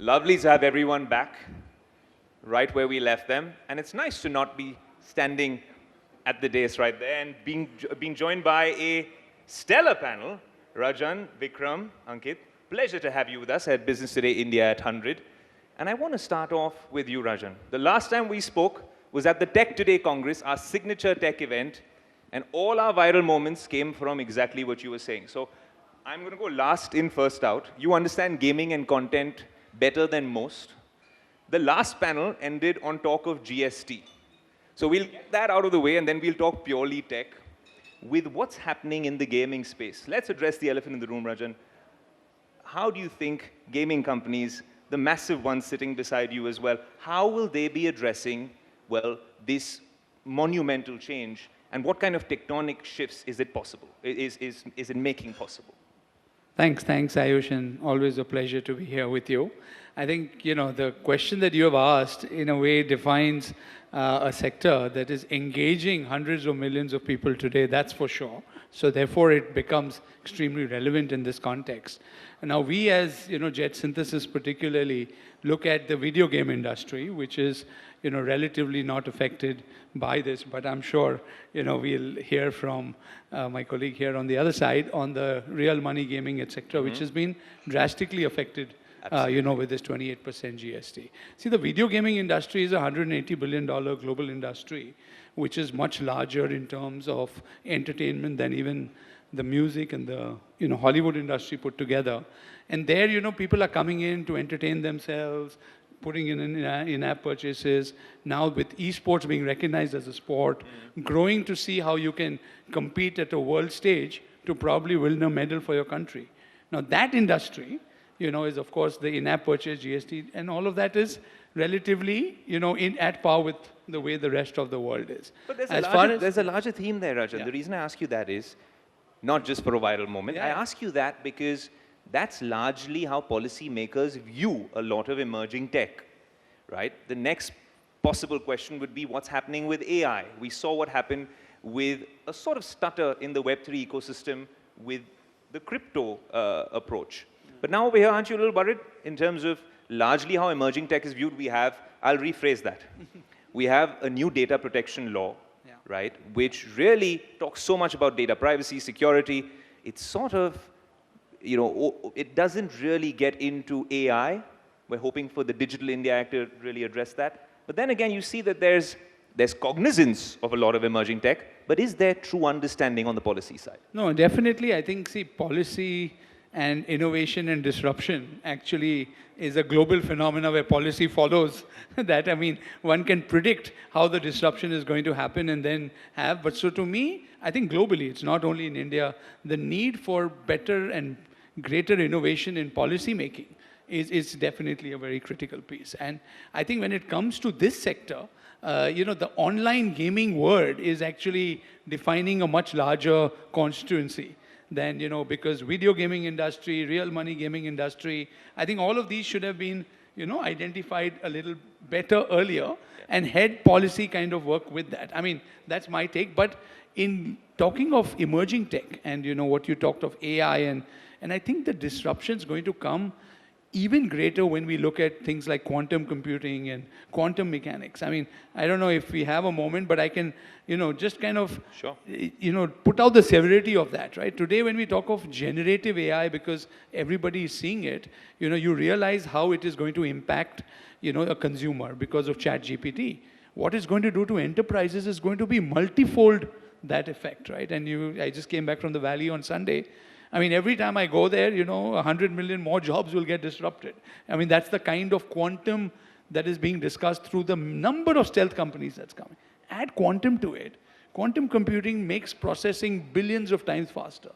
Lovely to have everyone back right where we left them. And it's nice to not be standing at the dais right there and being joined by a stellar panel. Rajan, Vikram, Ankit, pleasure to have you with us at Business Today India at 100. And I want to start off with you, Rajan. The last time we spoke was at the Tech Today Congress, our signature tech event, and all our viral moments came from exactly what you were saying. So I'm going to go last in, first out. You understand gaming and content better than most. The last panel ended on talk of GST. So we'll get that out of the way, and then we'll talk purely tech. With what's happening in the gaming space, let's address the elephant in the room, Rajan. How do you think gaming companies, the massive ones sitting beside you as well, how will they be addressing, well, this monumental change, and what kind of tectonic shifts is it possible, is it making possible? Thanks, Ayush, and always a pleasure to be here with you. I think, the question that you have asked, in a way, defines a sector that is engaging hundreds of millions of people today, that's for sure. So therefore, it becomes extremely relevant in this context. And now we as, Jet Synthesis particularly, look at the video game industry, which is, relatively not affected by this. But I'm sure, we'll hear from my colleague here on the other side on the real money gaming, etc., which has been drastically affected, with this 28% GST. See, the video gaming industry is a $180 billion global industry, which is much larger in terms of entertainment than even the music and the Hollywood industry put together. And there, people are coming in to entertain themselves, putting in-app purchases. Now with esports being recognized as a sport, growing to see how you can compete at a world stage to probably win a medal for your country. Now that industry, is of course the in-app purchase, GST, and all of that is relatively, at par with the way the rest of the world is. But there's a larger theme there, Rajan. Yeah. The reason I ask you that is, not just for a viral moment, I ask you that because that's largely how policymakers view a lot of emerging tech, right? The next possible question would be what's happening with AI. We saw what happened with a sort of stutter in the Web3 ecosystem with the crypto approach. But now over here, aren't you a little worried in terms of largely how emerging tech is viewed? I'll rephrase that. We have a new data protection law, right, which really talks so much about data privacy, security. It's sort of, it doesn't really get into AI. We're hoping for the Digital India Act to really address that. But then again, you see that there's cognizance of a lot of emerging tech, but is there true understanding on the policy side? No, definitely. I think, policy and innovation and disruption actually is a global phenomena where policy follows that. I mean, one can predict how the disruption is going to happen and then have. But so to me, I think globally, it's not only in India, the need for better and greater innovation in policy making is definitely a very critical piece. And I think when it comes to this sector, the online gaming world is actually defining a much larger constituency than, because video gaming industry, real money gaming industry, I think all of these should have been, identified a little better earlier and had policy kind of work with that. I mean, that's my take. But in talking of emerging tech and, what you talked of AI and I think the disruption is going to come even greater when we look at things like quantum computing and quantum mechanics. I mean, I don't know if we have a moment, but I can, just kind of, put out the severity of that, right? Today, when we talk of generative AI, because everybody is seeing it, you realize how it is going to impact, a consumer because of ChatGPT. What it's going to do to enterprises is going to be multifold that effect, right? And I just came back from the Valley on Sunday. I mean, every time I go there, 100 million more jobs will get disrupted. I mean, that's the kind of quantum that is being discussed through the number of stealth companies that's coming. Add quantum to it. Quantum computing makes processing billions of times faster,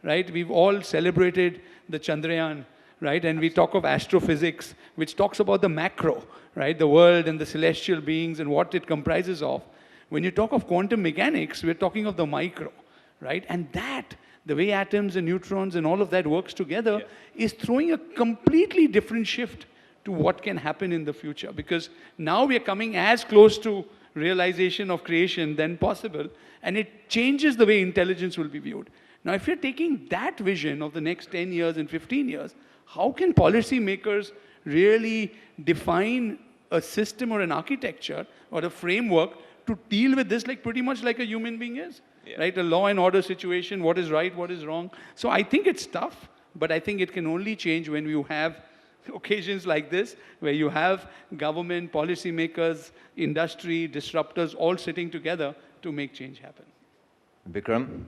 right? We've all celebrated the Chandrayaan, right? And we talk of astrophysics, which talks about the macro, right? The world and the celestial beings and what it comprises of. When you talk of quantum mechanics, we're talking of the micro, right? And that, the way atoms and neutrons and all of that works together is throwing a completely different shift to what can happen in the future. Because now we are coming as close to realization of creation than possible, and it changes the way intelligence will be viewed. Now, if you're taking that vision of the next 10 years and 15 years, how can policymakers really define a system or an architecture or a framework to deal with this like pretty much like a human being is? Yeah. Right? A law and order situation, what is right, what is wrong. So I think it's tough, but I think it can only change when you have occasions like this, where you have government, policymakers, industry, disruptors all sitting together to make change happen. Vikram,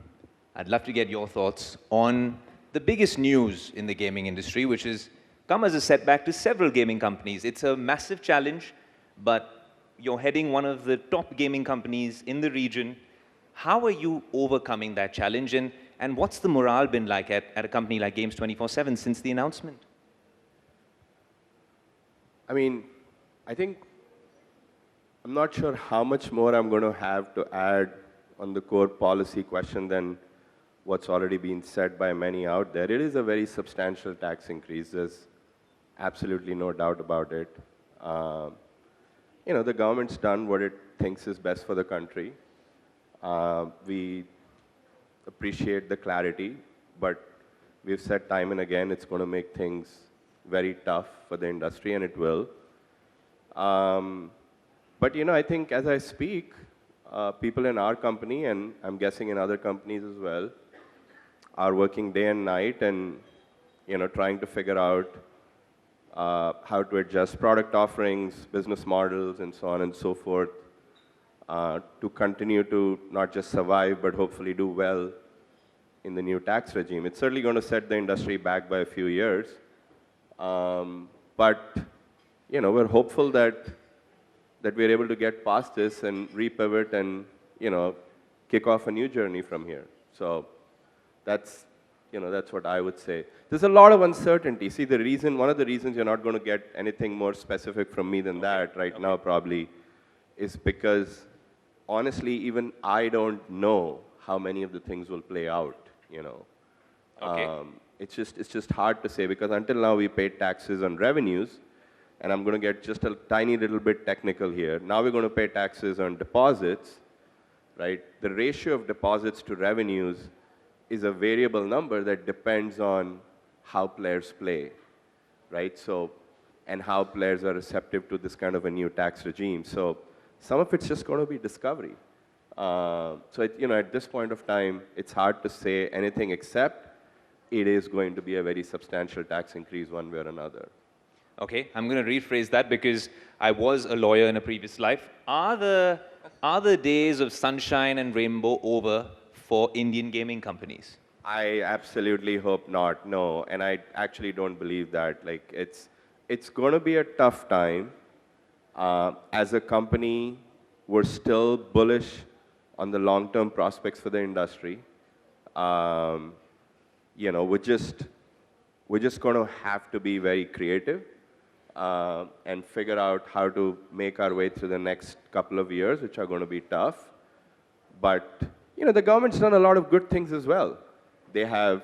I'd love to get your thoughts on the biggest news in the gaming industry, which has come as a setback to several gaming companies. It's a massive challenge, but you're heading one of the top gaming companies in the region. How are you overcoming that challenge, and what's the morale been like at a company like Games 24/7 since the announcement? I mean, I think I'm not sure how much more I'm going to have to add on the core policy question than what's already been said by many out there. It is a very substantial tax increase. There's absolutely no doubt about it. The government's done what it thinks is best for the country. We appreciate the clarity, but we've said time and again it's going to make things very tough for the industry, and it will. But I think as I speak, people in our company, and I'm guessing in other companies as well, are working day and night and trying to figure out how to adjust product offerings, business models, and so on and so forth, to continue to not just survive, but hopefully do well in the new tax regime. It's certainly going to set the industry back by a few years. But we're hopeful that we're able to get past this and repivot and kick off a new journey from here. So that's what I would say. There's a lot of uncertainty. See, one of the reasons you're not going to get anything more specific from me than that right now probably is because honestly, even I don't know how many of the things will play out. Okay. It's just hard to say, because until now we paid taxes on revenues, and I'm going to get just a tiny little bit technical here. Now we're going to pay taxes on deposits, right? The ratio of deposits to revenues is a variable number that depends on how players play, right? So, and how players are receptive to this kind of a new tax regime. So some of it's just going to be discovery. At this point of time, it's hard to say anything except it is going to be a very substantial tax increase one way or another. Okay, I'm going to rephrase that because I was a lawyer in a previous life. Are the days of sunshine and rainbow over for Indian gaming companies? I absolutely hope not, no. And I actually don't believe that. Like, it's going to be a tough time. As a company, we're still bullish on the long-term prospects for the industry. We're just going to have to be very creative and figure out how to make our way through the next couple of years, which are going to be tough. But the government's done a lot of good things as well. They have,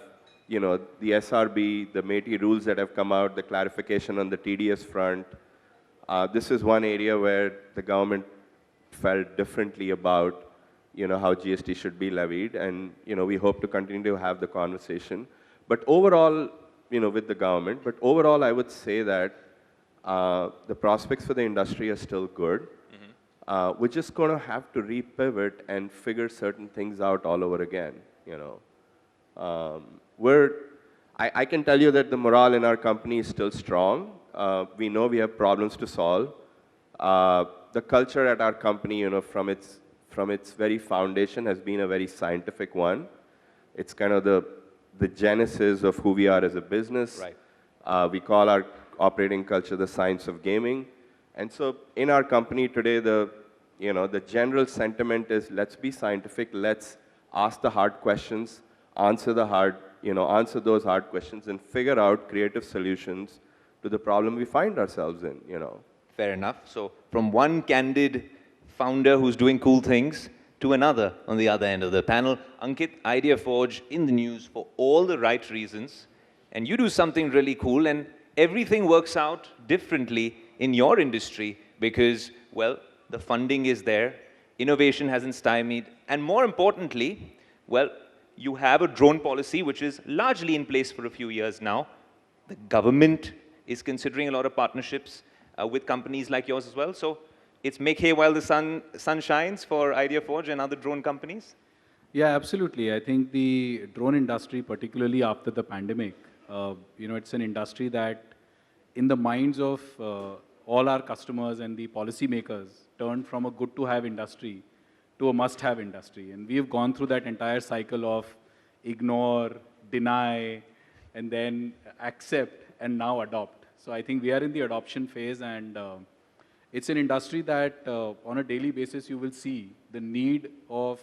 the SRB, the MeitY rules that have come out, the clarification on the TDS front. This is one area where the government felt differently about, how GST should be levied, and we hope to continue to have the conversation. But overall, with the government. But overall, I would say that the prospects for the industry are still good. We're just going to have to repivot and figure certain things out all over again. I can tell you that the morale in our company is still strong. We know we have problems to solve. The culture at our company, from its very foundation, has been a very scientific one. It's kind of the genesis of who we are as a business. Right. We call our operating culture the science of gaming. And so in our company today, the general sentiment is, let's be scientific, let's ask the hard questions, answer those hard questions, and figure out creative solutions to the problem we find ourselves in. Fair enough. So from one candid founder who's doing cool things to another on the other end of the panel, Ankit, IdeaForge in the news for all the right reasons, and you do something really cool, and everything works out differently in your industry because, well, the funding is there, innovation hasn't stymied, and more importantly, well, You have a drone policy, which is largely in place for a few years now. The government is considering a lot of partnerships with companies like yours as well. So it's make hay while the sun shines for Idea Forge and other drone companies. Yeah, absolutely. I think the drone industry, particularly after the pandemic, it's an industry that, in the minds of all our customers and the policymakers, turned from a good-to-have industry to a must-have industry. And we've gone through that entire cycle of ignore, deny, and then accept, and now adopt. So I think we are in the adoption phase, and it's an industry that, on a daily basis, you will see the need of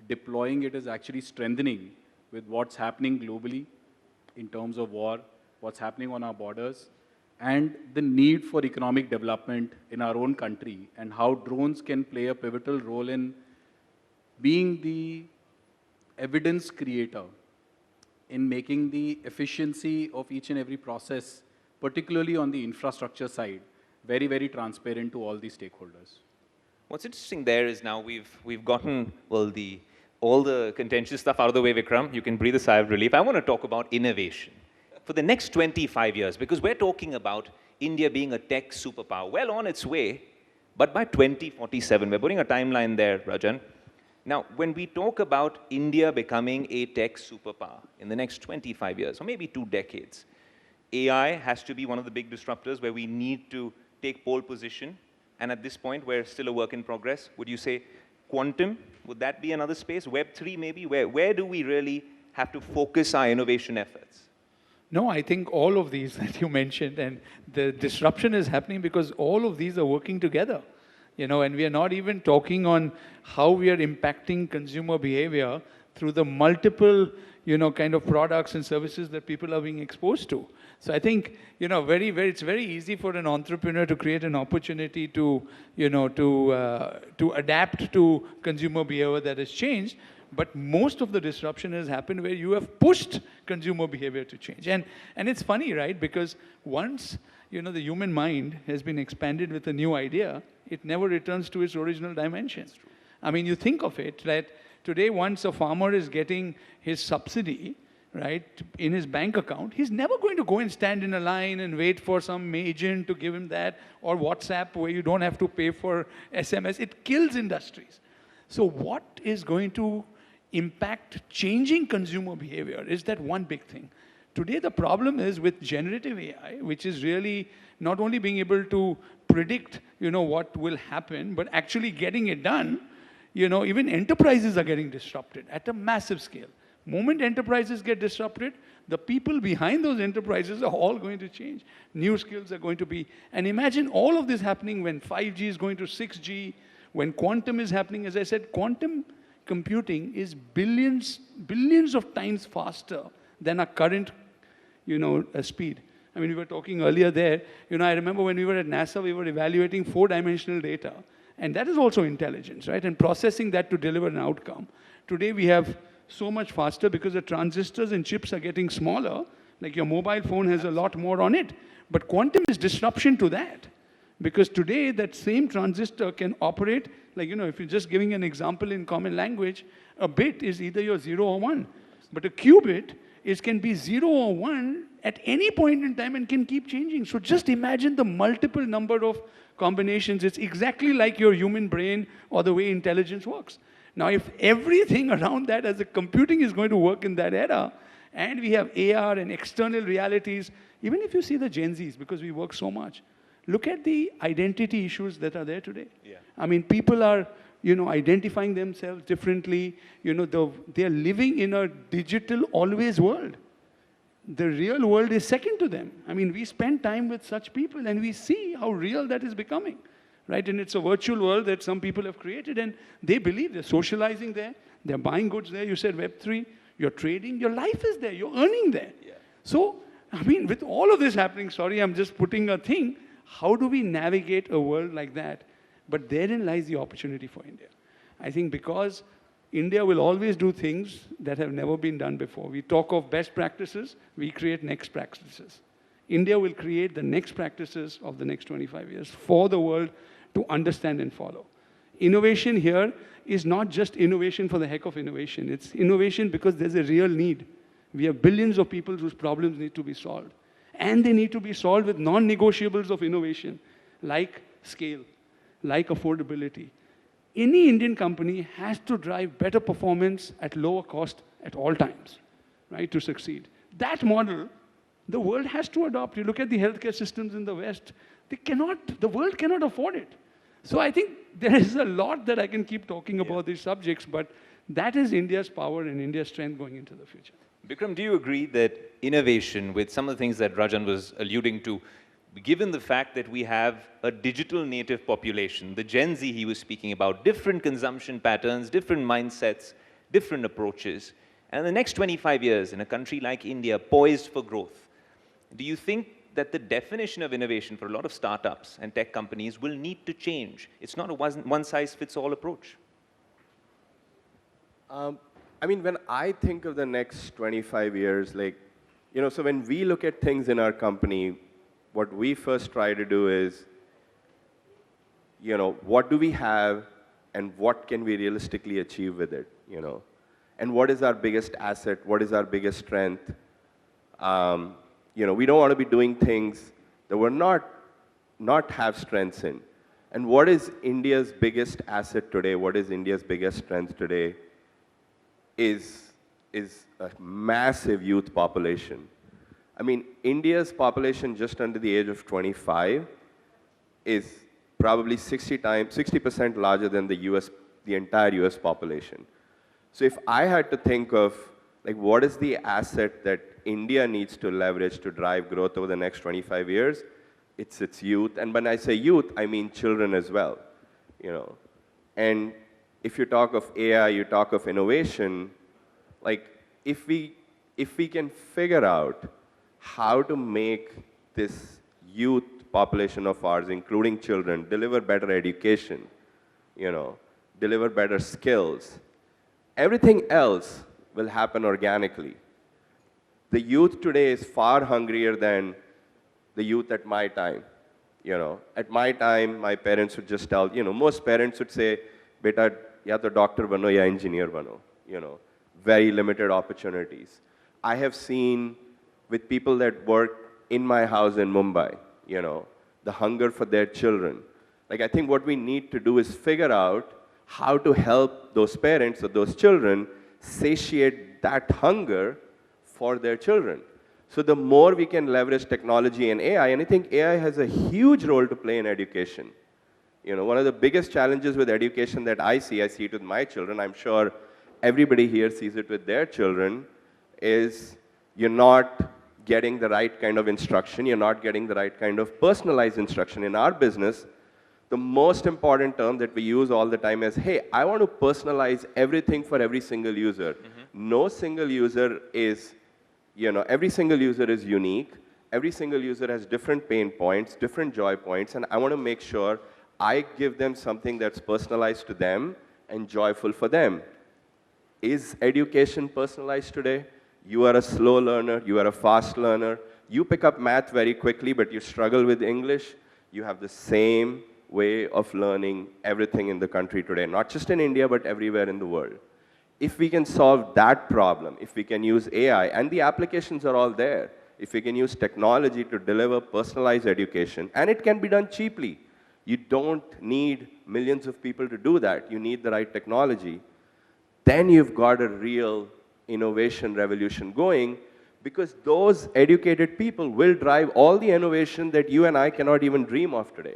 deploying it is actually strengthening with what's happening globally in terms of war, what's happening on our borders, and the need for economic development in our own country, and how drones can play a pivotal role in being the evidence creator in making the efficiency of each and every process, particularly on the infrastructure side, very, very transparent to all the stakeholders. What's interesting there is now we've gotten, well, all the contentious stuff out of the way, Vikram. You can breathe a sigh of relief. I want to talk about innovation for the next 25 years, because we're talking about India being a tech superpower, well on its way, but by 2047, we're putting a timeline there, Rajan. Now, when we talk about India becoming a tech superpower in the next 25 years, or maybe 2 decades, AI has to be one of the big disruptors where we need to take pole position. And at this point, we're still a work in progress. Would you say quantum, would that be another space? Web3 maybe? Where do we really have to focus our innovation efforts? No, I think all of these that you mentioned, and the disruption is happening because all of these are working together. And we are not even talking on how we are impacting consumer behavior through the multiple, kind of products and services that people are being exposed to. So I think, it's very easy for an entrepreneur to create an opportunity to adapt to consumer behavior that has changed. But most of the disruption has happened where you have pushed consumer behavior to change. And it's funny, right? Because once, the human mind has been expanded with a new idea, it never returns to its original dimensions. I mean, you think of it, that today once a farmer is getting his subsidy, right, in his bank account, he's never going to go and stand in a line and wait for some agent to give him that, or WhatsApp where you don't have to pay for SMS. It kills industries. So what is going to impact changing consumer behavior is that one big thing. Today, the problem is with generative AI, which is really not only being able to predict, what will happen, but actually getting it done. Even enterprises are getting disrupted at a massive scale. Moment enterprises get disrupted, the people behind those enterprises are all going to change. New skills are going to be, and imagine all of this happening when 5G is going to 6G, when quantum is happening. As I said, quantum computing is billions of times faster than our current, speed. I mean, we were talking earlier there, I remember when we were at NASA, we were evaluating 4-dimensional data. And that is also intelligence, right? And processing that to deliver an outcome. Today we have so much faster because the transistors and chips are getting smaller. Like your mobile phone has a lot more on it. But quantum is disruption to that. Because today that same transistor can operate, like, if you're just giving an example in common language, a bit is either your 0 or 1. But a qubit can be 0 or 1 at any point in time and can keep changing. So just imagine the multiple number of combinations. It's exactly like your human brain or the way intelligence works. Now, if everything around that as a computing is going to work in that era, and we have AR and external realities, even if you see the Gen Zs, because we work so much, look at the identity issues that are there today. Yeah. I mean, people are, identifying themselves differently. They're living in a digital always world. The real world is second to them. I mean, we spend time with such people and we see how real that is becoming, right? And it's a virtual world that some people have created, and they believe they're socializing there, they're buying goods there. You said Web3, you're trading, your life is there, you're earning there. Yeah. So, I mean, with all of this happening, sorry, I'm just putting a thing, how do we navigate a world like that? But therein lies the opportunity for India. I think because India will always do things that have never been done before. We talk of best practices, we create next practices. India will create the next practices of the next 25 years for the world to understand and follow. innovation here is not just innovation for the heck of innovation. It's innovation because there's a real need. We have billions of people whose problems need to be solved. And they need to be solved with non-negotiables of innovation, like scale, like affordability. Any Indian company has to drive better performance at lower cost at all times, right, to succeed. That model, the world has to adopt. You look at the healthcare systems in the West, the world cannot afford it. So I think there is a lot that I can keep talking about these subjects, but that is India's power and India's strength going into the future. Bikram, do you agree that innovation, with some of the things that Rajan was alluding to, given the fact that we have a digital native population, the Gen Z he was speaking about, different consumption patterns, different mindsets, different approaches, and in the next 25 years, in a country like India, poised for growth, do you think that the definition of innovation for a lot of startups and tech companies will need to change? It's not a one-size-fits-all approach. I mean, when I think of the next 25 years, like, so when we look at things in our company, what we first try to do is, what do we have and what can we realistically achieve with it, And what is our biggest asset? What is our biggest strength? We don't want to be doing things that we're not have strengths in. And what is India's biggest asset today? What is India's biggest strength today? Is a massive youth population. I mean, India's population just under the age of 25 is probably 60% larger than the entire US population. So if I had to think of, like, what is the asset that India needs to leverage to drive growth over the next 25 years, it's its youth. And when I say youth, I mean children as well, And if you talk of AI, you talk of innovation, like, if we can figure out how to make this youth population of ours, including children, deliver better education, deliver better skills, everything else will happen organically. The youth today is far hungrier than the youth at my time. At my time, my parents would just tell, most parents would say, beta, ya to doctor bano, ya engineer bano, very limited opportunities. I have seen with people that work in my house in Mumbai, the hunger for their children. Like, I think what we need to do is figure out how to help those parents or those children satiate that hunger for their children. So the more we can leverage technology and AI, and I think AI has a huge role to play in education. One of the biggest challenges with education that I see it with my children, I'm sure everybody here sees it with their children, is you're not getting the right kind of instruction, you're not getting the right kind of personalized instruction. In our business, the most important term that we use all the time is, hey, I want to personalize everything for every single user. No single user is, every single user is unique. Every single user has different pain points, different joy points, and I want to make sure I give them something that's personalized to them and joyful for them. Is education personalized today? You are a slow learner, you are a fast learner. You pick up math very quickly, but you struggle with English. You have the same way of learning everything in the country today, not just in India, but everywhere in the world. If we can solve that problem, if we can use AI, and the applications are all there, if we can use technology to deliver personalized education, and it can be done cheaply. You don't need millions of people to do that. You need the right technology. Then you've got a real innovation revolution going, because those educated people will drive all the innovation that you and I cannot even dream of today.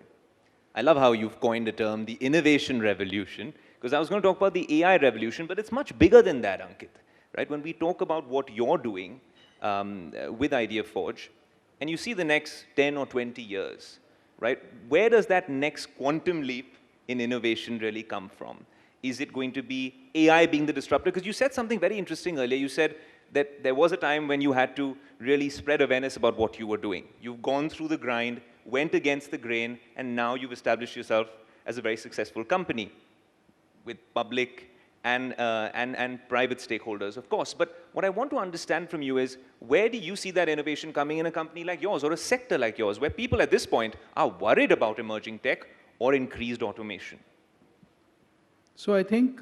I love how you've coined the term, the innovation revolution, because I was going to talk about the AI revolution, but it's much bigger than that, Ankit. Right? When we talk about what you're doing with IdeaForge, and you see the next 10 or 20 years, right? Where does that next quantum leap in innovation really come from? Is it going to be AI being the disruptor? Because you said something very interesting earlier. You said that there was a time when you had to really spread awareness about what you were doing. You've gone through the grind, went against the grain, and now you've established yourself as a very successful company with public and private stakeholders, of course. But what I want to understand from you is, where do you see that innovation coming in a company like yours or a sector like yours, where people at this point are worried about emerging tech or increased automation? So I think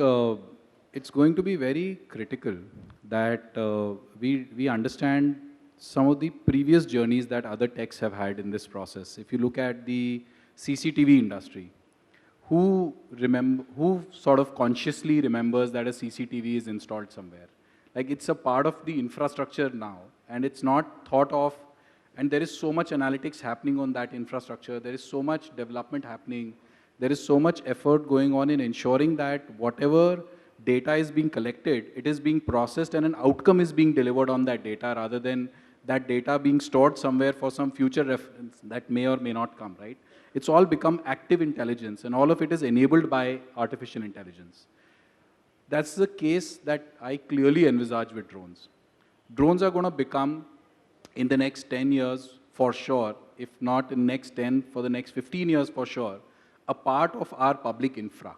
it's going to be very critical that we understand some of the previous journeys that other techs have had in this process. If you look at the CCTV industry, who sort of consciously remembers that a CCTV is installed somewhere? Like it's a part of the infrastructure now, and it's not thought of, and there is so much analytics happening on that infrastructure, there is so much development happening, there is so much effort going on in ensuring that whatever data is being collected, it is being processed and an outcome is being delivered on that data rather than that data being stored somewhere for some future reference that may or may not come, right? It's all become active intelligence and all of it is enabled by artificial intelligence. That's the case that I clearly envisage with drones. Drones are going to become, in the next 10 years for sure, if not in the next 10, for the next 15 years for sure, a part of our public infra.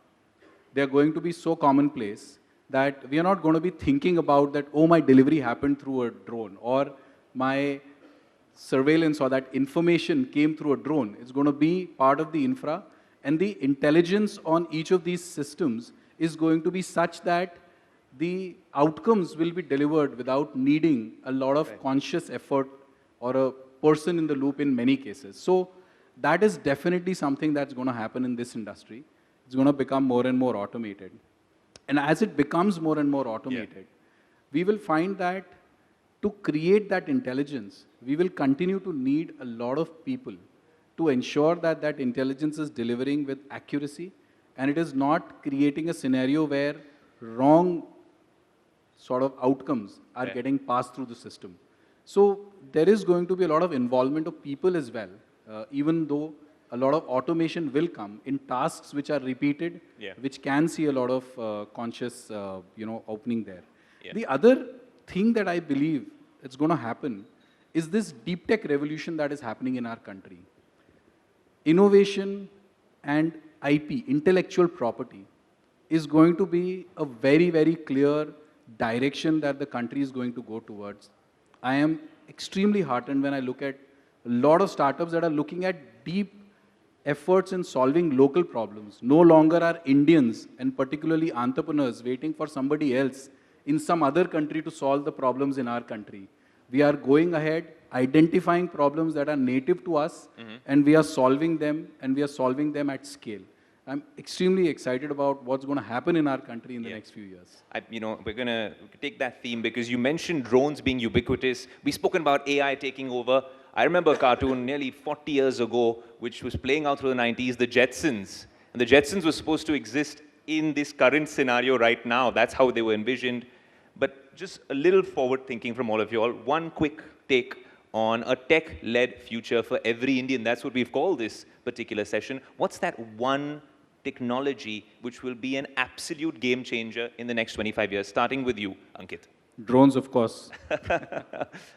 They're going to be so commonplace that we are not going to be thinking about that, oh, my delivery happened through a drone, or my surveillance or that information came through a drone. It's going to be part of the infra, and the intelligence on each of these systems is going to be such that the outcomes will be delivered without needing a lot of conscious effort or a person in the loop in many cases. So that is definitely something that's going to happen in this industry. It's going to become more and more automated. And as it becomes more and more automated, we will find that to create that intelligence, we will continue to need a lot of people to ensure that that intelligence is delivering with accuracy and it is not creating a scenario where wrong sort of outcomes are getting passed through the system. So there is going to be a lot of involvement of people as well, even though a lot of automation will come in tasks which are repeated, which can see a lot of conscious, opening there. The other thing that I believe is going to happen is this deep tech revolution that is happening in our country. Innovation and IP, intellectual property, is going to be a very, very clear direction that the country is going to go towards. I am extremely heartened when I look at a lot of startups that are looking at deep efforts in solving local problems. No longer are Indians and particularly entrepreneurs waiting for somebody else in some other country to solve the problems in our country. We are going ahead, identifying problems that are native to us, and we are solving them, and we are solving them at scale. I'm extremely excited about what's going to happen in our country in the next few years. We're going to take that theme because you mentioned drones being ubiquitous. We've spoken about AI taking over. I remember a cartoon nearly 40 years ago, which was playing out through the 90s, the Jetsons. And the Jetsons were supposed to exist in this current scenario right now. That's how they were envisioned. But just a little forward thinking from all of you all. One quick take on a tech-led future for every Indian. That's what we've called this particular session. What's that one technology which will be an absolute game changer in the next 25 years? Starting with you, Ankit. Drones, of course.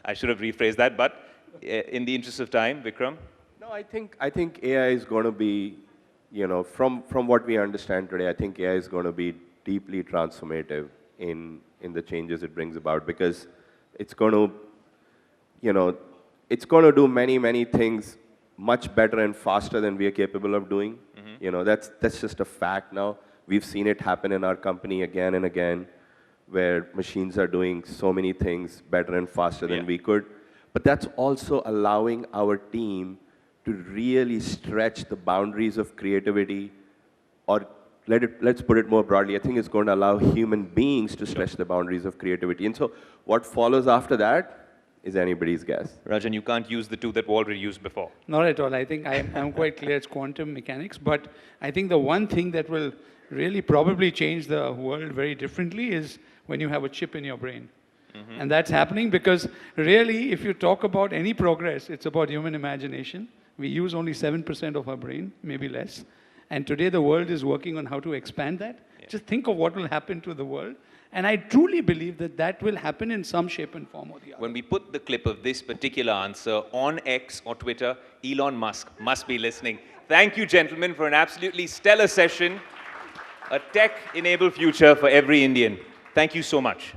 I should have rephrased that, but in the interest of time, Vikram? No, I think AI is going to be, from what we understand today, I think AI is going to be deeply transformative in the changes it brings about, because it's going to, it's going to do many, many things much better and faster than we are capable of doing. That's just a fact now. We've seen it happen in our company again and again, where machines are doing so many things better and faster than we could. But that's also allowing our team to really stretch the boundaries of creativity, or let's put it more broadly, I think it's going to allow human beings to stretch the boundaries of creativity. And so what follows after that is anybody's guess. Rajan, you can't use the two that we already used before. Not at all. I think I'm quite clear it's quantum mechanics. But I think the one thing that will really probably change the world very differently is when you have a chip in your brain. And that's happening because really, if you talk about any progress, it's about human imagination. We use only 7% of our brain, maybe less. And today the world is working on how to expand that. Just think of what will happen to the world. And I truly believe that that will happen in some shape and form or the other. When we put the clip of this particular answer on X or Twitter, Elon Musk must be listening. Thank you, gentlemen, for an absolutely stellar session. A tech-enabled future for every Indian. Thank you so much.